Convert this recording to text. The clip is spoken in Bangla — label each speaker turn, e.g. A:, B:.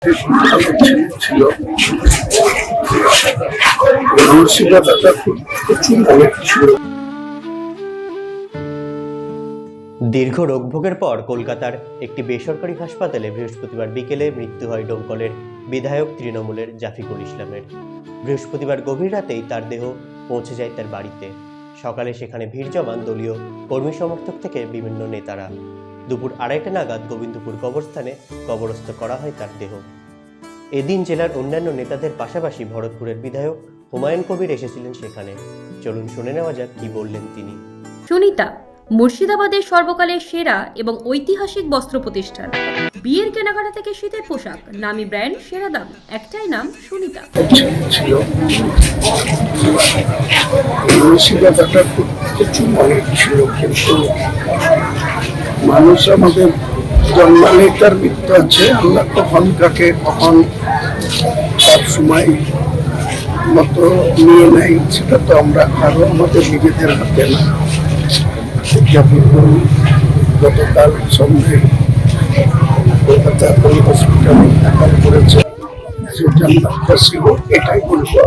A: ছিল মানসিকতাটা প্রচুর অনেক ছিল।
B: দীর্ঘ রোগভোগের পর কলকাতার একটি বেসরকারি হাসপাতালে বৃহস্পতিবার বিকেলে মৃত্যু হয় ডোমকলের বিধায়ক তৃণমূলের জাফিকুল ইসলামের। বৃহস্পতিবার গভীর রাতেই তার দেহ পৌঁছে যায় তার বাড়িতে। সকালে সেখানে ভিড় জমান দলীয় কর্মী সমর্থক থেকে বিভিন্ন নেতারা। দুপুর 2:30 নাগাদ গোবিন্দপুর কবরস্থানে কবরস্থ করা হয় তার দেহ। এদিন জেলার অন্যান্য নেতাদের পাশাপাশি ভরতপুরের বিধায়ক হুমায়ুন কবির এসেছিলেন সেখানে। চলুন শুনে নেওয়া যাক কি বললেন তিনি।
C: সুনিতা মুর্শিদাবাদের সর্বকালের সেরা এবং ঐতিহাসিক বস্ত্র প্রতিষ্ঠান। বিয়ের কেনাকাটা থেকে শীতের পোশাক, নামি ব্র্যান্ড, সেরা দাম, একটাই নাম সুনিতা।
A: ছিল মানসিকতাটা প্রচুর অনেক ছিল, কিন্তু মানুষ আমাদের জন্মালে তার মৃত্যু আছে। আল্লাহ কখন কাকে কখন সব সময় মতো নিয়ে নেয় সেটা তো আমরা আরো আমাদের নিজেদের হাতে না। গতকাল সন্ধ্যে কলকাতা হসপিটালে ইন্তেকাল করেছে। এটাই বলবো।